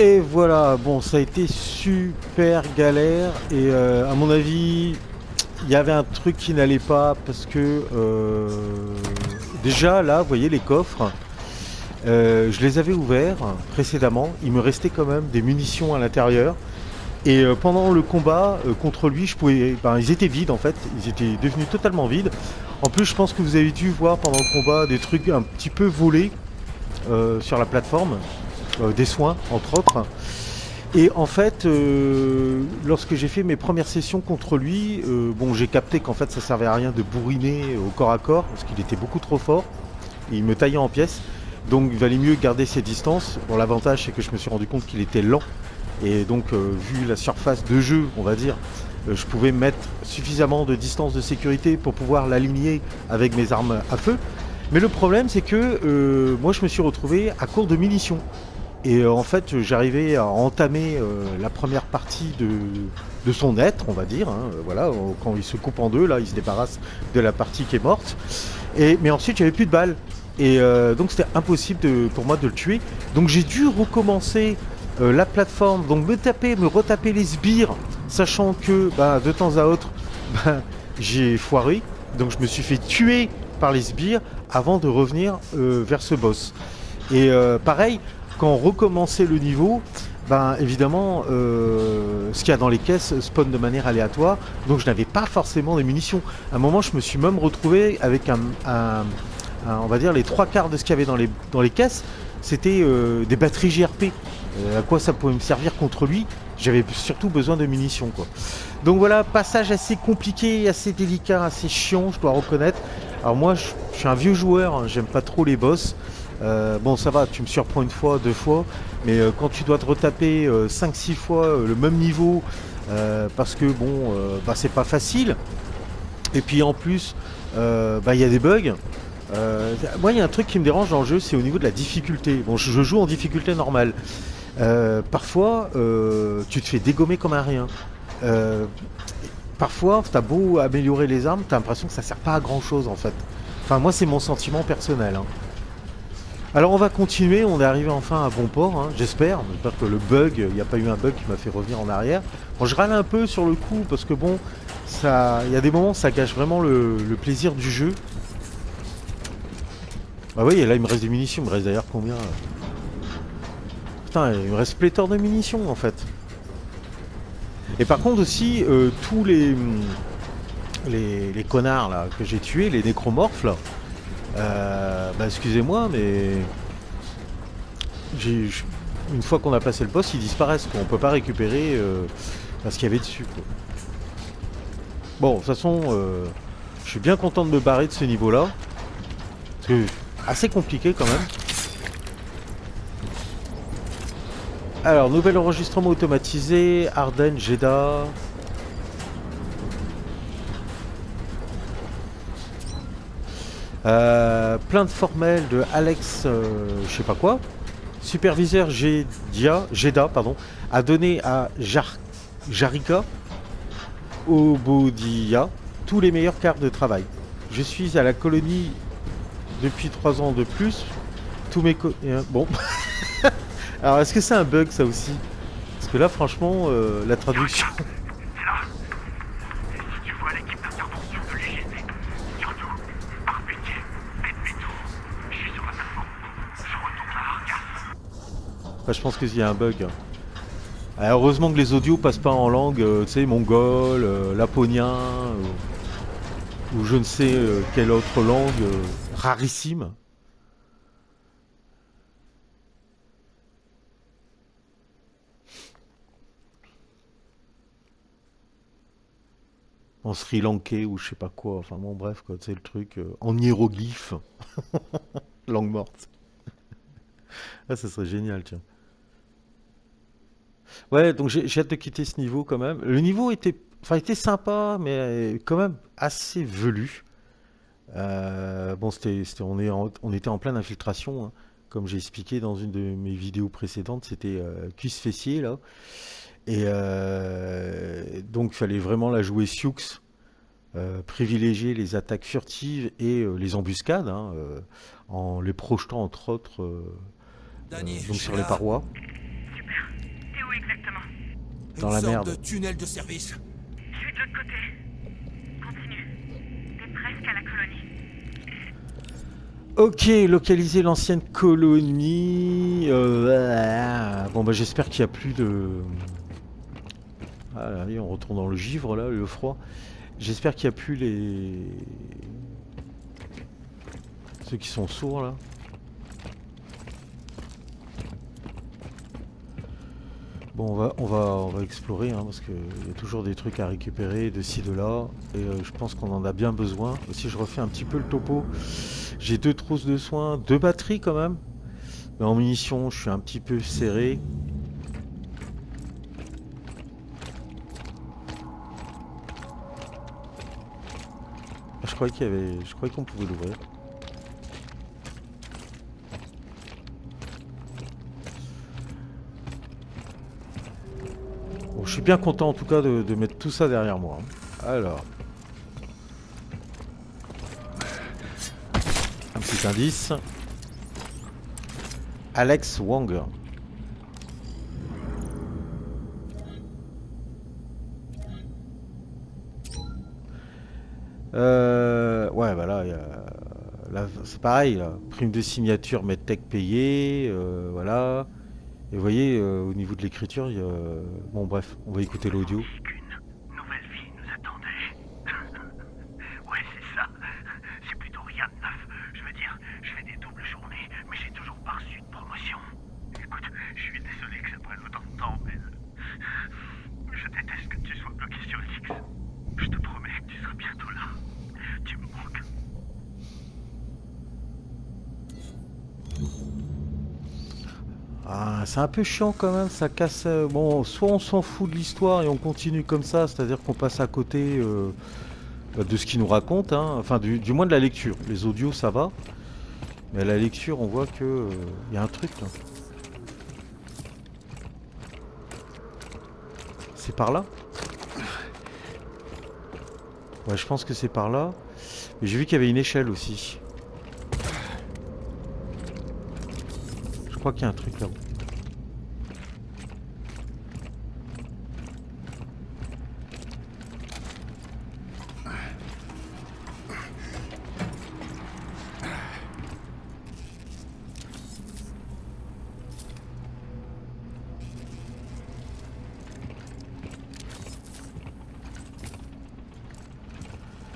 Et voilà, bon, ça a été super galère et à mon avis, il y avait un truc qui n'allait pas parce que déjà là, vous voyez les coffres, je les avais ouverts précédemment, il me restait quand même des munitions à l'intérieur et pendant le combat contre lui, je pouvais, ben, ils étaient vides en fait, ils étaient devenus totalement vides. En plus, je pense que vous avez dû voir pendant le combat des trucs un petit peu volés sur la plateforme, des soins entre autres. Et en fait, lorsque j'ai fait mes premières sessions contre lui, bon, j'ai capté qu'en fait ça servait à rien de bourriner au corps à corps parce qu'il était beaucoup trop fort et il me taillait en pièces. Donc il valait mieux garder ses distances. Bon, l'avantage c'est que je me suis rendu compte qu'il était lent et donc vu la surface de jeu, on va dire, je pouvais mettre suffisamment de distance de sécurité pour pouvoir l'aligner avec mes armes à feu. Mais le problème c'est que moi je me suis retrouvé à court de munitions. Et en fait, j'arrivais à entamer la première partie de son être, on va dire. Hein, voilà, quand il se coupe en deux, là, il se débarrasse de la partie qui est morte. Mais ensuite, j'avais plus de balles. Et donc, c'était impossible pour moi de le tuer. Donc, j'ai dû recommencer la plateforme, donc me retaper les sbires, sachant que bah, de temps à autre, bah, j'ai foiré. Donc, je me suis fait tuer par les sbires avant de revenir vers ce boss. Et pareil, quand on recommençait le niveau, ben évidemment, ce qu'il y a dans les caisses spawn de manière aléatoire, donc je n'avais pas forcément des munitions. À un moment, je me suis même retrouvé avec on va dire les trois quarts de ce qu'il y avait dans les caisses, c'était des batteries GRP. À quoi ça pouvait me servir contre lui? J'avais surtout besoin de munitions, quoi. Donc voilà, passage assez compliqué, assez délicat, assez chiant, je dois reconnaître. Alors moi, je suis un vieux joueur, hein, j'aime pas trop les boss. Bon, ça va, tu me surprends une fois, deux fois, mais quand tu dois te retaper 5-6 fois le même niveau, parce que bon, bah, c'est pas facile, et puis en plus, bah, il y a des bugs. Moi, il y a un truc qui me dérange dans le jeu, c'est au niveau de la difficulté. Bon, je joue en difficulté normale. Parfois, tu te fais dégommer comme un rien. Euh, Parfois, t'as beau améliorer les armes, t'as l'impression que ça sert pas à grand chose en fait. Enfin, moi, c'est mon sentiment personnel, hein. Alors on va continuer, on est arrivé enfin à bon port, hein, j'espère. J'espère que le bug, il n'y a pas eu un bug qui m'a fait revenir en arrière. Bon, je râle un peu sur le coup parce que bon, il y a des moments ça gâche vraiment le plaisir du jeu. Bah oui, et là il me reste des munitions, il me reste d'ailleurs combien là? Putain, il me reste pléthore de munitions en fait. Et par contre aussi, tous les connards là que j'ai tués, les nécromorphes là, bah excusez-moi mais j'ai une fois qu'on a passé le boss, ils disparaissent, quoi. On peut pas récupérer ce qu'il y avait dessus, quoi. Bon, de toute façon, je suis bien content de me barrer de ce niveau-là. Parce que assez compliqué quand même. Alors, nouvel enregistrement automatisé, Ardennes, Jeddah. Plainte formelle de Alex, je sais pas quoi. Superviseur Jeddah, pardon, a donné à Jarika Obodia tous les meilleurs quarts de travail. Je suis à la colonie depuis 3 ans de plus. Tous mes bon. Alors est-ce que c'est un bug ça aussi? Parce que là franchement la traduction. C'est là. Et si tu vois l'équipe d'intervention de l'UGC, surtout, par pitié, fais demi-tour. Je suis sur la plateforme. Je retourne à Argas. Enfin, je pense qu'il y a un bug. Alors, heureusement que les audios passent pas en langue, tu sais, mongol, laponien, ou je ne sais quelle autre langue rarissime. En sri lankais ou je sais pas quoi. Enfin bon bref quoi, c'est le truc en hiéroglyphe, langue morte. Ah ça serait génial tiens. Ouais donc j'ai hâte de quitter ce niveau quand même. Le niveau était, enfin était sympa mais quand même assez velu. Bon on était en pleine infiltration, hein. Comme j'ai expliqué dans une de mes vidéos précédentes, c'était cuisse fessier là. Et donc il fallait vraiment la jouer Sioux. Privilégier les attaques furtives et les embuscades, hein, en les projetant entre autres Danny, je donc suis sur les là. parois. exactement? Dans la Une sorte merde. de tunnel de service. Je suis de l'autre côté. Continue. T'es presque à la colonie. Ok, localiser l'ancienne colonie. Bon bah j'espère qu'il n'y a plus de... Ah là, allez, on retourne dans le givre là, le froid. J'espère qu'il n'y a plus les... Ceux qui sont sourds là. Bon, on va explorer hein, parce qu'il y a toujours des trucs à récupérer de ci, de là. Et je pense qu'on en a bien besoin. Aussi, je refais un petit peu le topo. J'ai 2 trousses de soins, 2 batteries quand même. Mais en munitions, je suis un petit peu serré. Ah, je croyais qu'il y avait... Je croyais qu'on pouvait l'ouvrir. Bon, je suis bien content en tout cas de mettre tout ça derrière moi. Alors. Un petit indice. Alex Wang. Ouais, bah là, là c'est pareil. Là. Prime de signature, medtech payé. Voilà. Et vous voyez, au niveau de l'écriture, il y a... Bon, bref, on va écouter l'audio. Qu'une nouvelle vie nous attendait. Ouais, c'est ça. C'est plutôt rien de neuf. Je veux dire, je fais des doubles journées, mais j'ai toujours pas reçu de promotion. Écoute, je suis désolé que ça prenne autant de temps, mais... Je déteste que tu sois bloqué sur X. Je te promets que tu seras bientôt là. Tu me manques. Ah, c'est un peu chiant quand même, ça casse... Bon, soit on s'en fout de l'histoire et on continue comme ça, c'est-à-dire qu'on passe à côté de ce qu'il nous raconte, hein. Enfin du moins de la lecture. Les audios ça va, mais à la lecture on voit que y a un truc là. C'est par là? Ouais, je pense que c'est par là. Mais j'ai vu qu'il y avait une échelle aussi. Je crois qu'il y a un truc là-haut.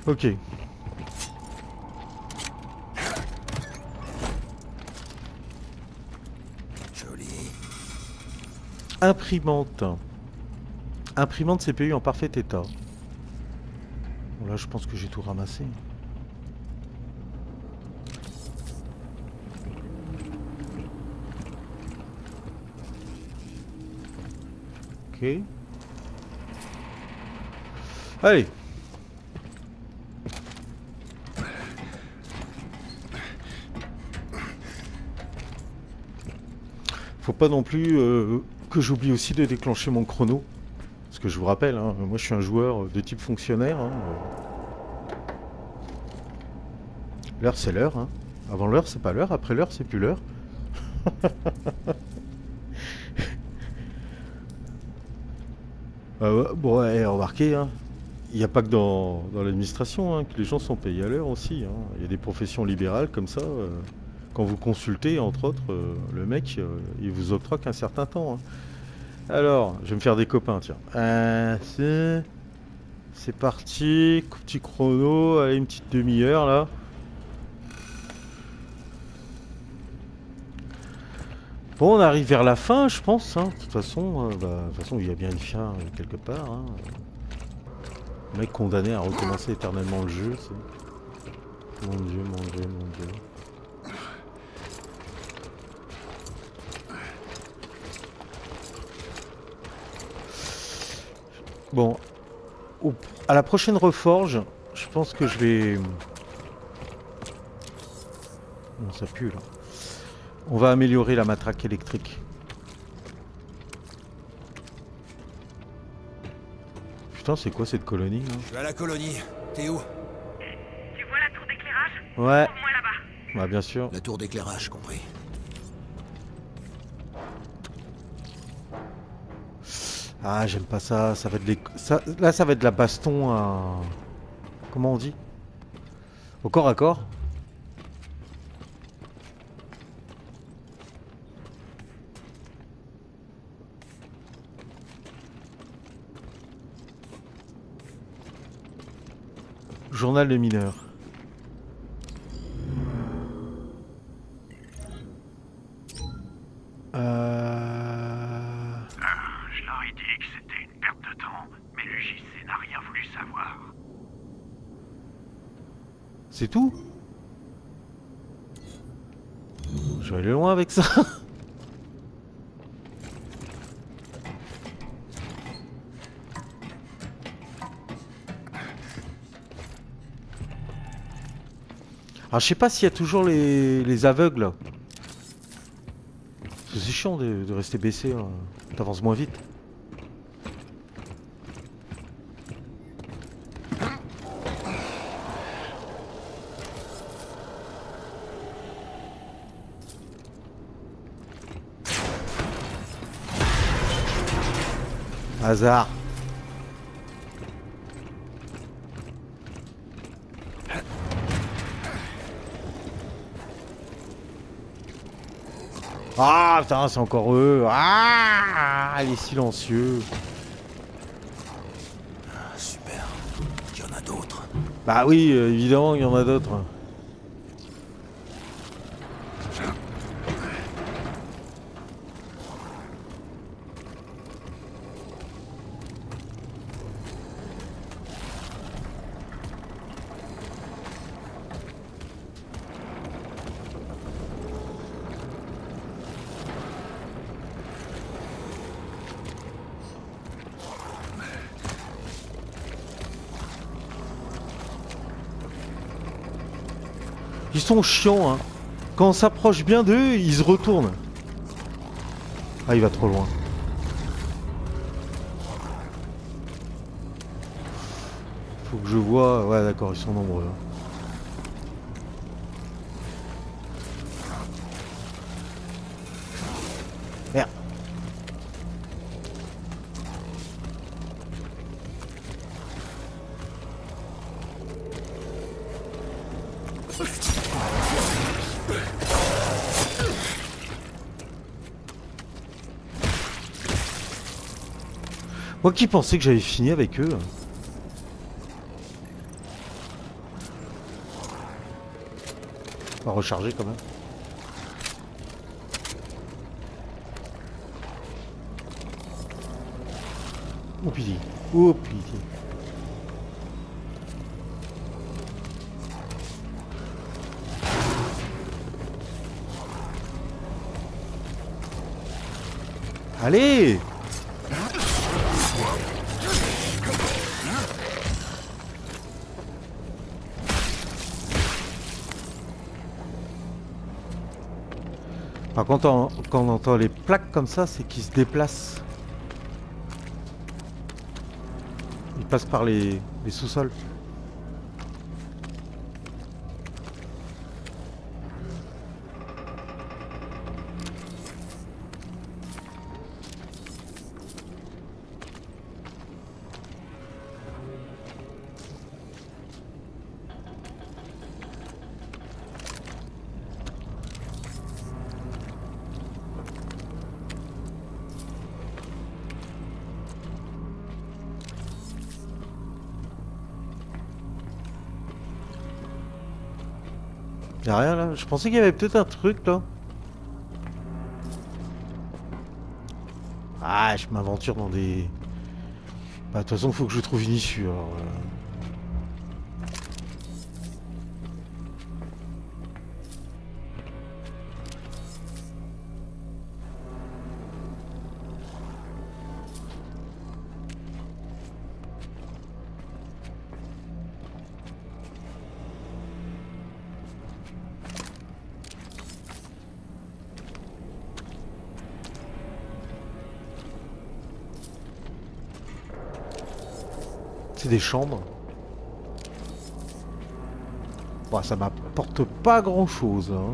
Ok. Joli. Imprimante. Imprimante CPU en parfait état. Bon, là, je pense que j'ai tout ramassé. Ok. Allez. Faut pas non plus que j'oublie aussi de déclencher mon chrono. Parce que je vous rappelle, hein, moi je suis un joueur de type fonctionnaire. Hein. L'heure c'est l'heure. Hein. Avant l'heure c'est pas l'heure, après l'heure c'est plus l'heure. Bon, remarquez, hein, il n'y a pas que dans l'administration hein, que les gens sont payés à l'heure aussi. Hein. Il y a des professions libérales comme ça. Quand vous consultez, entre autres, le mec, il vous octroie qu'un certain temps. Hein. Alors, je vais me faire des copains, tiens. C'est parti, petit chrono, allez, une petite demi-heure là. Bon, on arrive vers la fin, je pense. Hein. De toute façon, il y a bien une fin quelque part. Hein. Le mec condamné à recommencer éternellement le jeu. Mon Dieu, mon Dieu, mon Dieu. Bon, à la prochaine reforge, je pense que je vais... Non, ça pue là. On va améliorer la matraque électrique. Putain, c'est quoi cette colonie là? Je suis à la colonie. T'es où? Tu vois la tour d'éclairage? Ouais, Trouve-moi là-bas. bah bien sûr. La tour d'éclairage, compris. Ah, j'aime pas ça. Ça va être là, ça va être de la baston à... Comment on dit? Au corps à corps. Journal de mineur. Je leur ai dit que c'était une perte de temps, mais le JC n'a rien voulu savoir. C'est tout? Je vais aller loin avec ça. Alors je sais pas s'il y a toujours les aveugles là. Parce que c'est chiant de rester baissé, hein. T'avances moins vite. Hasard. Ah putain, c'est encore eux. Ah, il est silencieux. Ah, super. Il y en a d'autres. Bah oui, évidemment, il y en a d'autres. Ils sont chiants, hein. Quand on s'approche bien d'eux, ils se retournent. Ah, il va trop loin. Faut que je vois... Ouais, d'accord, ils sont nombreux. Hein. Merde. Moi qui pensais que j'avais fini avec eux. On va recharger quand même. Oh pitié. Oh pitié. Allez! Par contre, quand on entend les plaques comme ça, c'est qu'ils se déplacent. Ils passent par les sous-sols. Y'a rien là? Je pensais qu'il y avait peut-être un truc là. Ah, je m'aventure dans des... Bah, de toute façon, faut que je trouve une issue. Alors, c'est des chambres. Bon, ça m'apporte pas grand-chose. Hein.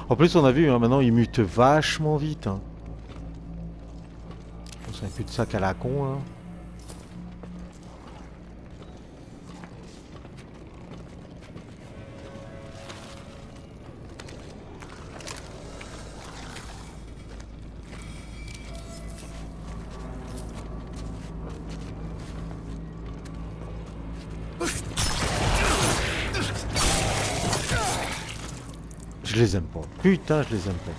En plus, on a vu, hein, maintenant, il mute vachement vite. Hein. C'est un cul-de-sac à la con, là. Je les aime pas. Putain, je les aime pas.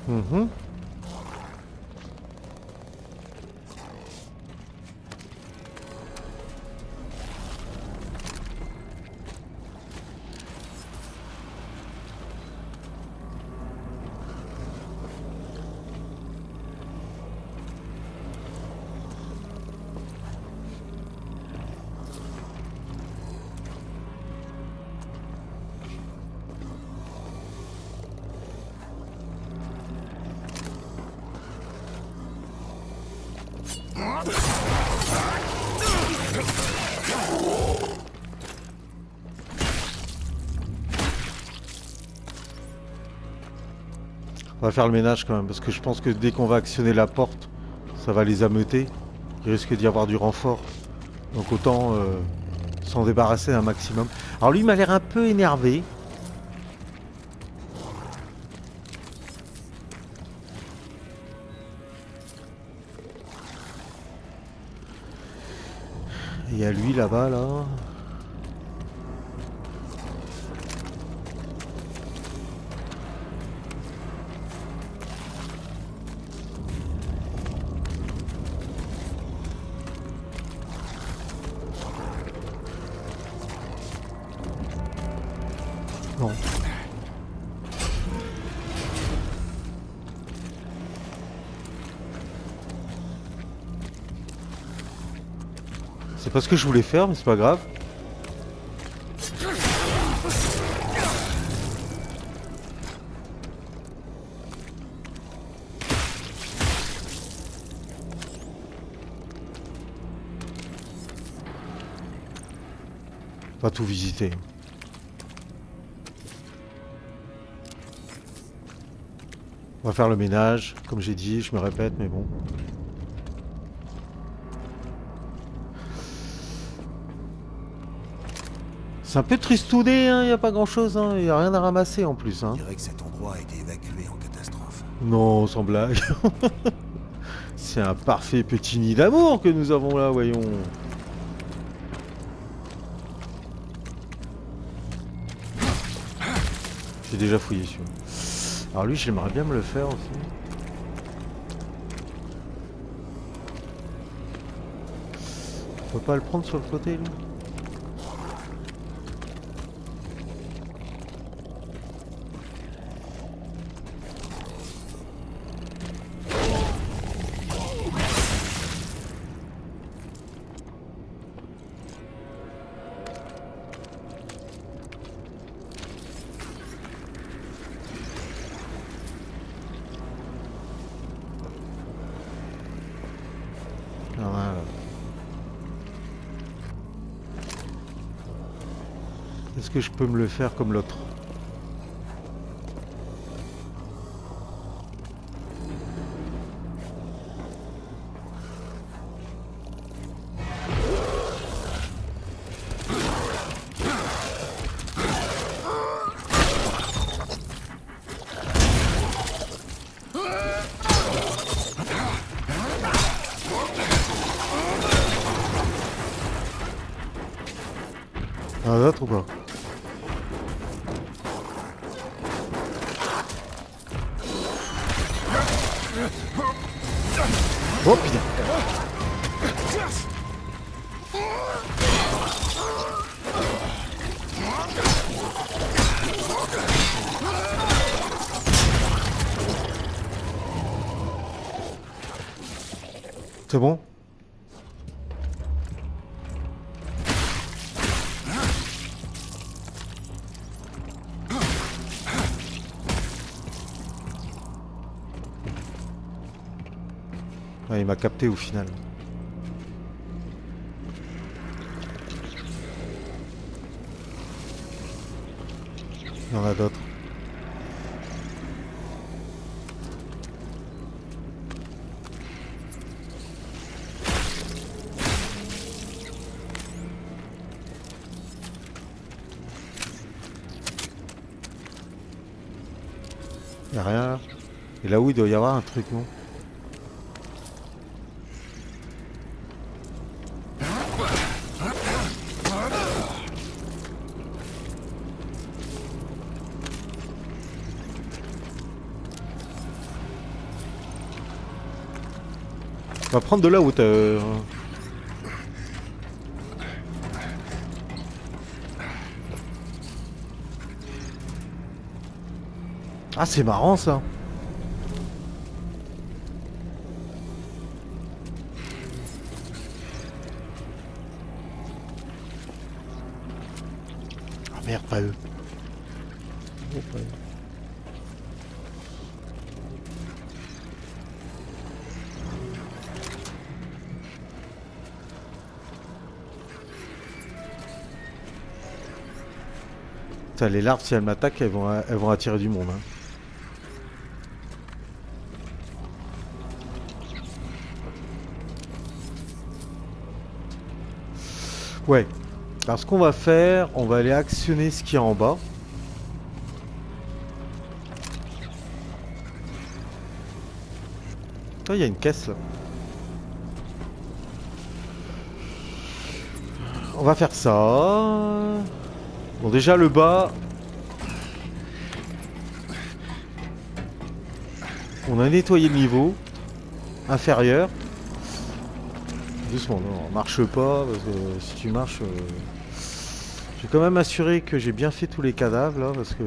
Mhm. On va faire le ménage quand même, parce que je pense que dès qu'on va actionner la porte, ça va les ameuter. Il risque d'y avoir du renfort. Donc autant s'en débarrasser un maximum. Alors lui, il m'a l'air un peu énervé. Et il y a lui là-bas, là. Non. C'est pas ce que je voulais faire, mais c'est pas grave. Pas tout visiter. On va faire le ménage, comme j'ai dit, je me répète, mais bon. C'est un peu tristouné, hein, y a pas grand chose, hein, y a rien à ramasser en plus. Hein. On dirait que cet endroit a été évacué en catastrophe. Non, sans blague. C'est un parfait petit nid d'amour que nous avons là, voyons. J'ai déjà fouillé sur. Alors lui, j'aimerais bien me le faire aussi. On peut pas le prendre sur le côté, lui? Voilà. Est-ce que je peux me le faire comme l'autre? Un autre ou pas? Oh putain. C'est bon? Ouais, il m'a capté au final. Il y en a d'autres. Y'a rien là. Et là où il doit y avoir un truc, non? On va prendre de la hauteur. Ah, c'est marrant ça. Ah merde, pas eux. Oh, pas eux. Putain, les larves, si elles m'attaquent, elles vont attirer du monde. Hein. Ouais. Alors ce qu'on va faire, on va aller actionner ce qu'il y a en bas. Ah, il y a une caisse là. On va faire ça. Bon, déjà le bas. On a nettoyé le niveau inférieur. Doucement, non, marche pas, parce que si tu marches... Je vais quand même assurer que j'ai bien fait tous les cadavres là, parce que...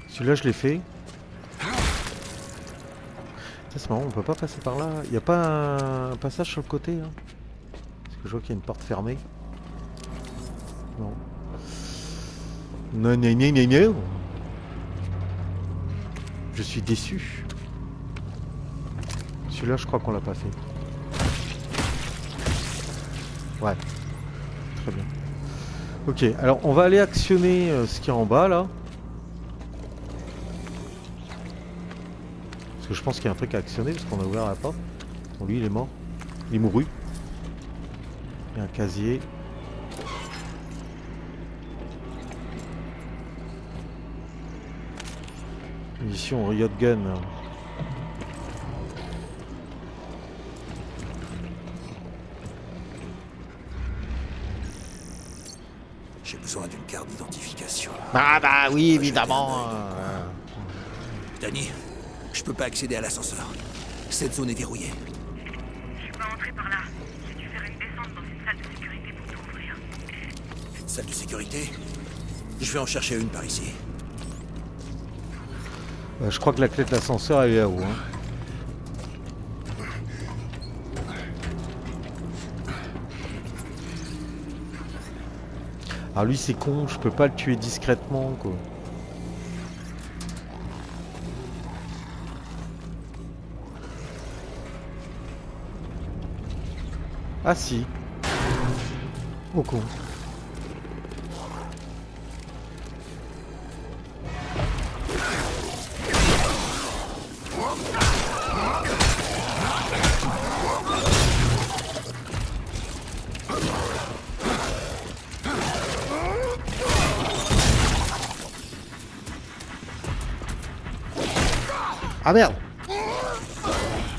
Celui-là je l'ai fait. C'est marrant, on peut pas passer par là. Il n'y a pas un passage sur le côté hein. Parce que je vois qu'il y a une porte fermée. Non. Non, non, non, non, non. Je suis déçu. Celui-là, je crois qu'on l'a pas fait. Ouais. Très bien. Ok, alors on va aller actionner ce qu'il y a en bas là. Parce que je pense qu'il y a un truc à actionner parce qu'on a ouvert la porte. Bon, lui, il est mort. Il est mouru. Il y a un casier. Munition Riot Gun. J'ai besoin d'une carte d'identification. Ah bah oui, évidemment. Danny, je peux pas accéder à l'ascenseur. Cette zone est verrouillée. Je peux entrer par là. Si tu ferais une descente dans une salle de sécurité pour tout ouvrir. Salle de sécurité? Je vais en chercher une par ici. Je crois que la clé de l'ascenseur elle est là-haut. Hein. Alors lui c'est con, je peux pas le tuer discrètement quoi. Ah si. Oh con. Ah merde!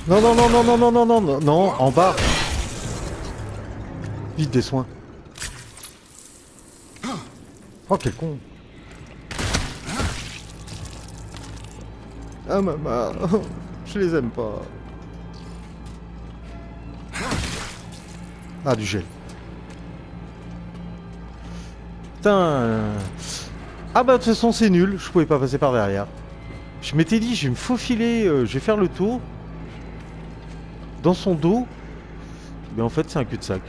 Non, non, non, non, non, non, non, non, non, non, en bas! Vite des soins. Oh, quel con! Ah maman, je les aime pas. Ah, du gel. Putain. Ah bah de toute façon c'est nul, je pouvais pas passer par derrière. Je m'étais dit je vais me faufiler, je vais faire le tour. Dans son dos. Mais en fait c'est un cul-de-sac.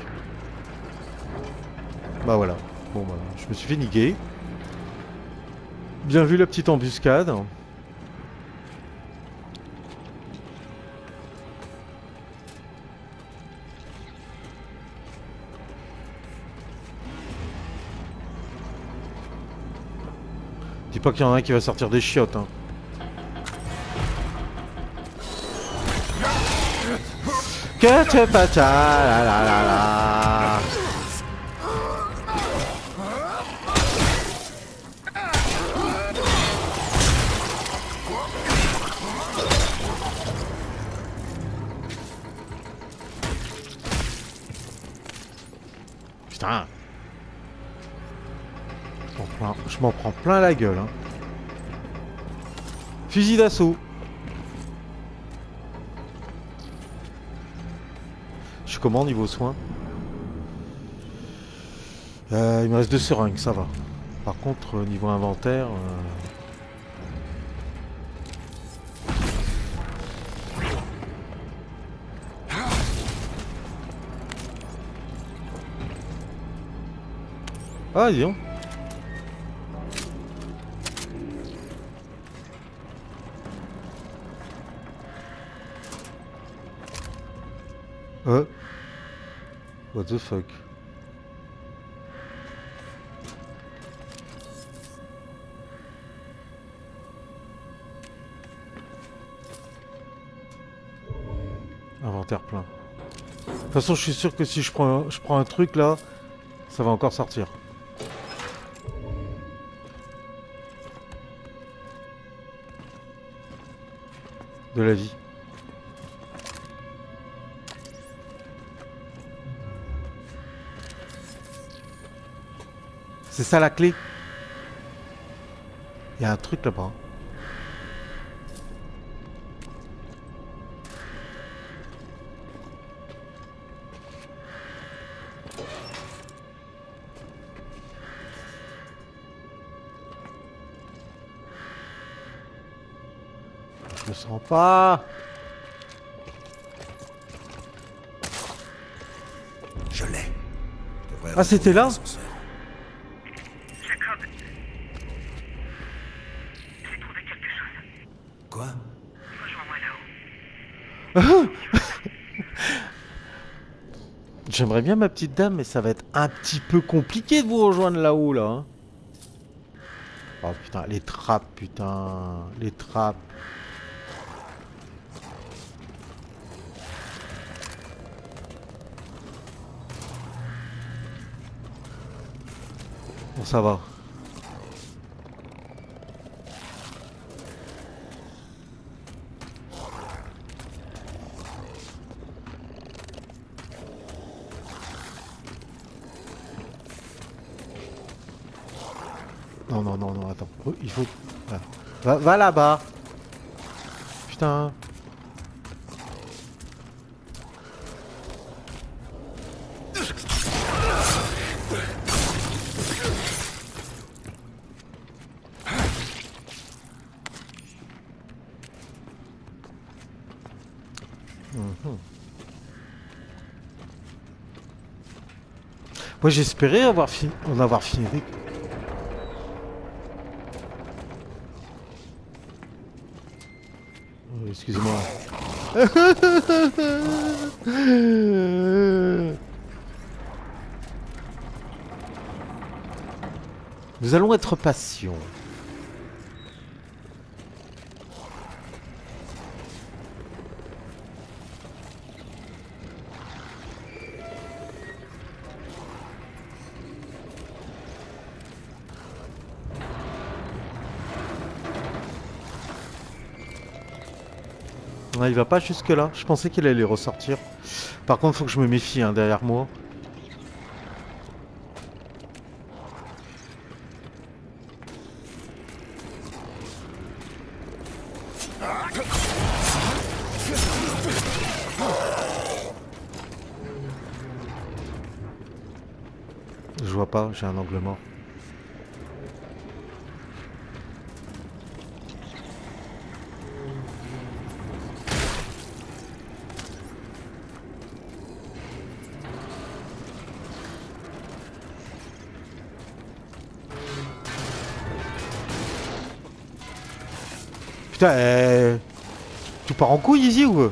Bah voilà. Bon bah je me suis fait niquer. Bien vu la petite embuscade. Dis pas qu'il y en a un qui va sortir des chiottes, hein. Que tu pas la la la la. Putain. Je m'en prends plein la gueule, hein. Fusil d'assaut. Je suis comment niveau soins? Il me reste 2 seringues, ça va. Par contre, niveau inventaire... Ah, dis donc. What the fuck? Inventaire plein. De toute façon, je suis sûr que si je prends un truc là, ça va encore sortir. De la vie. C'est ça la clé. Il y a un truc là-bas. Je le sens pas. Je l'ai. Ah, c'était là? Jacob, j'ai trouvé quelque chose. Quoi? Rejoins-moi là-haut. J'aimerais bien ma petite dame, mais ça va être un petit peu compliqué de vous rejoindre là-haut, là. Hein. Oh putain, les trappes, putain. Les trappes. Bon, ça va. Non, non, non, non, attends. Oh, il faut... Voilà. Va là-bas. Putain. Moi j'espérais en avoir fini avec. Oh, excusez-moi. Nous allons être patients. Ouais, il va pas jusque là. Je pensais qu'il allait ressortir. Par contre, faut que je me méfie hein, derrière moi. Je vois pas, j'ai un angle mort. Putain, tu pars en couille ici ou?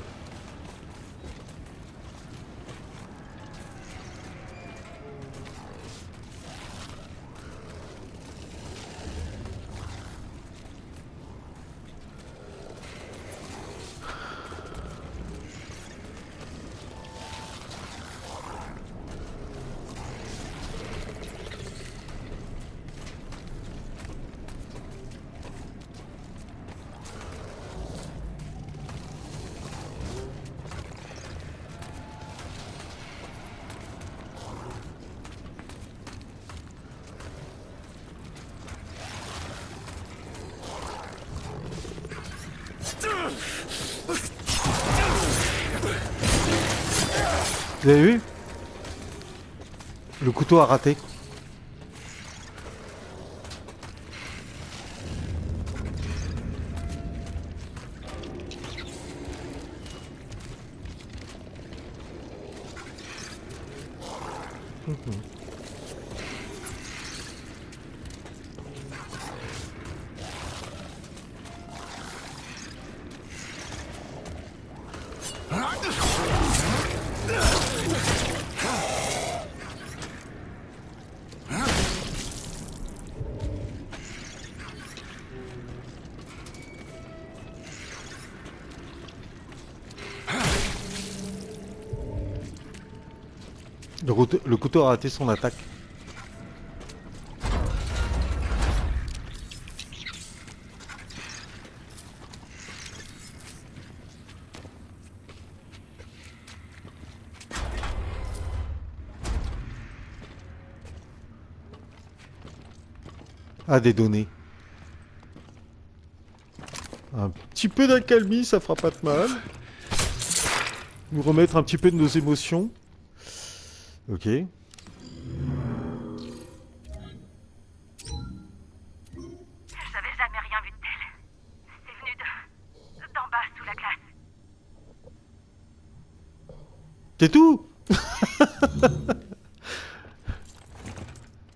Vous avez vu? Le couteau a raté. Le couteau a raté son attaque. Ah, des données. Un petit peu d'accalmie, ça fera pas de mal. Nous remettre un petit peu de nos émotions. Ok. Je savais jamais rien vu de tel. C'est venu d'en bas, sous la glace. C'est tout.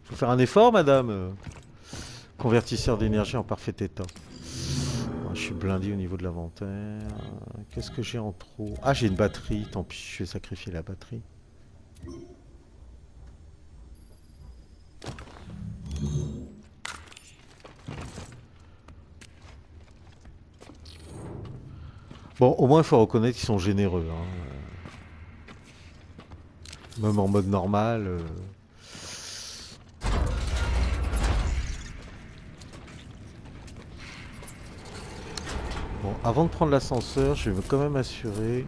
Faut faire un effort, madame. Convertisseur d'énergie en parfait état. Je suis blindé au niveau de l'inventaire. Qu'est-ce que j'ai en trop? Ah, j'ai une batterie. Tant pis, je vais sacrifier la batterie. Bon, au moins, il faut reconnaître qu'ils sont généreux. Hein. Même en mode normal. Bon, avant de prendre l'ascenseur, je vais quand même assurer...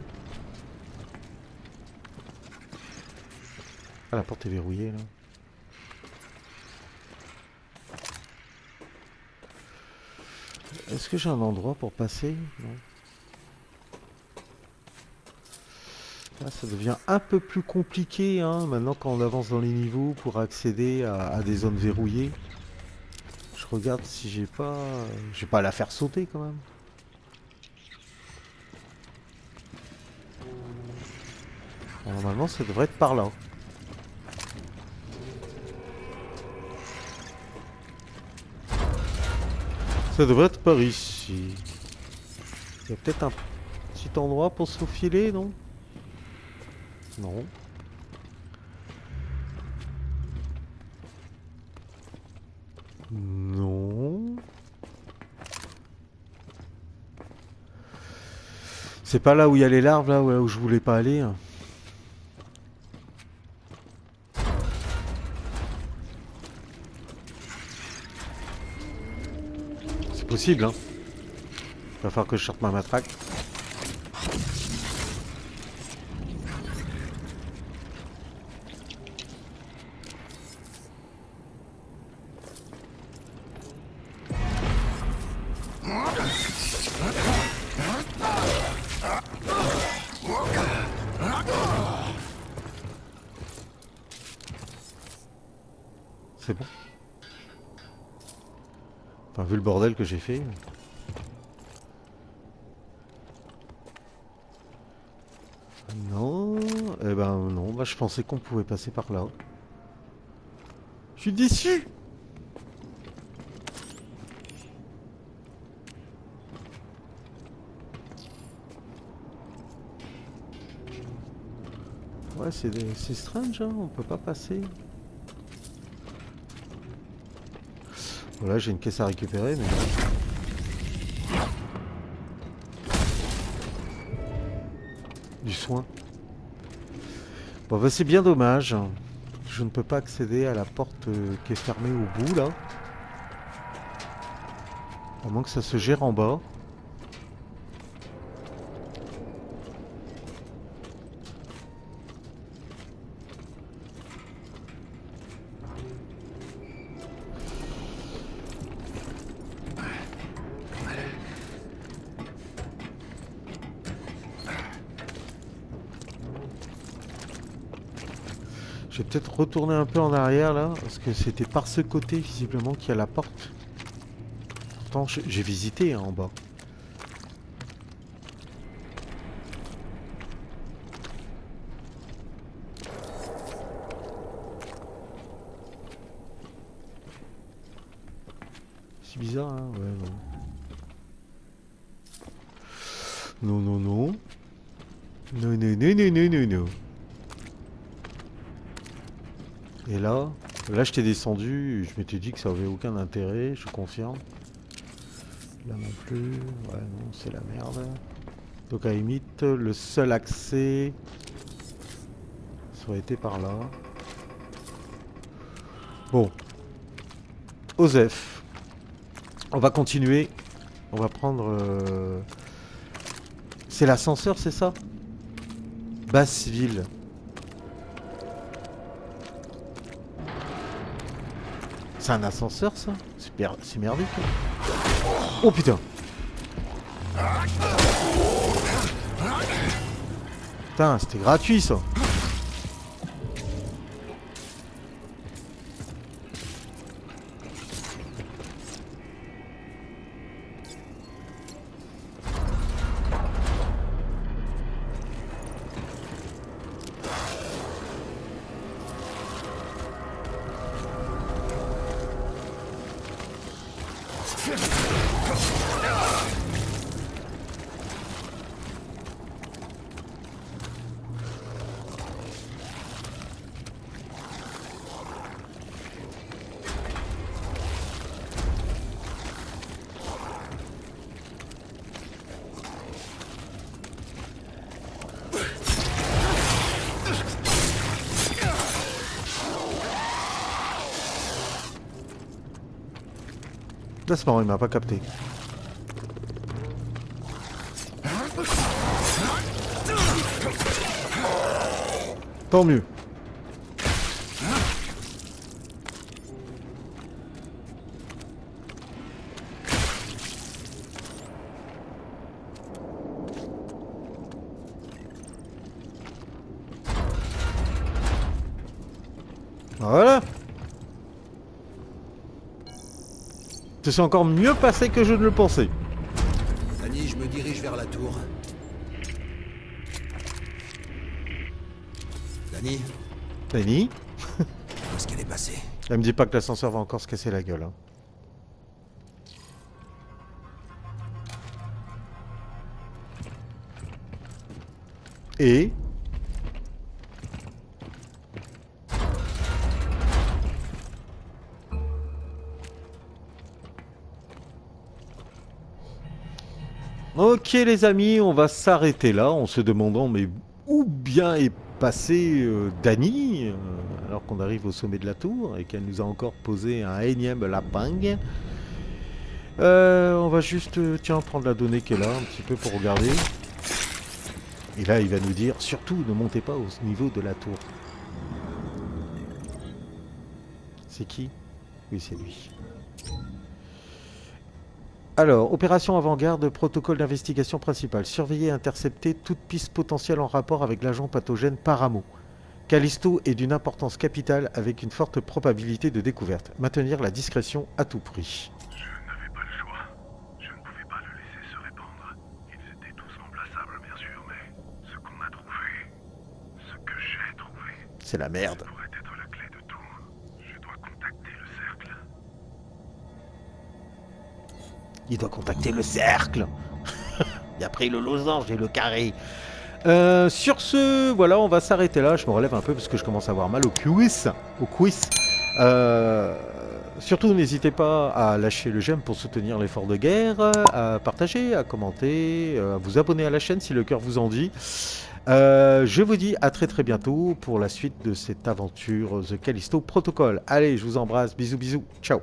Ah, la porte est verrouillée, là. Est-ce que j'ai un endroit pour passer? Non. Là, ça devient un peu plus compliqué, hein, maintenant quand on avance dans les niveaux pour accéder à des zones verrouillées. Je regarde si j'ai pas... J'ai pas à la faire sauter, quand même. Bon, normalement, ça devrait être par là. Ça devrait être par ici. Il y a peut-être un petit endroit pour se faufiler, non? Non. Non. C'est pas là où il y a les larves, là où je voulais pas aller. C'est possible, hein. Il va falloir que je sorte ma matraque. C'est bon. Enfin, vu le bordel que j'ai fait. Non. Eh ben non, bah, je pensais qu'on pouvait passer par là. Je suis déçu. Ouais, c'est strange, hein, on peut pas passer. Voilà, j'ai une caisse à récupérer, mais... Du soin. Bon, bah c'est bien dommage. Je ne peux pas accéder à la porte qui est fermée au bout, là. À moins que ça se gère en bas. Je vais peut-être retourner un peu en arrière là, parce que c'était par ce côté visiblement qu'il y a la porte. Pourtant j'ai visité hein, en bas. C'est bizarre hein, ouais non. Non non non. Non non non non non non non. Et là je t'ai descendu, je m'étais dit que ça avait aucun intérêt, je confirme. Là non plus, ouais non c'est la merde. Donc à la limite, le seul accès, ça aurait été par là. Bon. Osef. On va continuer. On va prendre... C'est l'ascenseur, c'est ça? Basseville. C'est un ascenseur ça? C'est merdique. Oh putain. Putain, c'était gratuit ça. Là c'est marrant, il m'a pas capté. Tant mieux. Voilà. Ça s'est encore mieux passé que je ne le pensais. Annie, je me dirige vers la tour. Dani, Dani, où est-ce qu'elle est passée? elle me dit pas que l'ascenseur va encore se casser la gueule. Hein. Et... Ok les amis, on va s'arrêter là en se demandant mais où bien est passé Dani alors qu'on arrive au sommet de la tour et qu'elle nous a encore posé un énième lapin. On va juste tiens prendre la donnée qui est là un petit peu pour regarder. Et là il va nous dire surtout ne montez pas au niveau de la tour. C'est qui? Oui c'est lui. Alors, opération avant-garde, protocole d'investigation principale. Surveiller et intercepter toute piste potentielle en rapport avec l'agent pathogène Paramo. Callisto est d'une importance capitale avec une forte probabilité de découverte. Maintenir la discrétion à tout prix. Je n'avais pas le choix. Je ne pouvais pas le laisser se répandre. Ils étaient tous remplaçables, bien sûr, mais ce qu'on a trouvé, ce que j'ai trouvé, C'est la merde. pourrait être la clé de tout. Je dois contacter le cercle. Il doit contacter le cercle. Et après le losange et le carré. Sur ce, voilà, on va s'arrêter là. Je me relève un peu parce que je commence à avoir mal au cuisse. Surtout, n'hésitez pas à lâcher le j'aime pour soutenir l'effort de guerre, à partager, à commenter, à vous abonner à la chaîne si le cœur vous en dit. Je vous dis à très très bientôt pour la suite de cette aventure The Callisto Protocol. Allez, je vous embrasse, bisous bisous, ciao.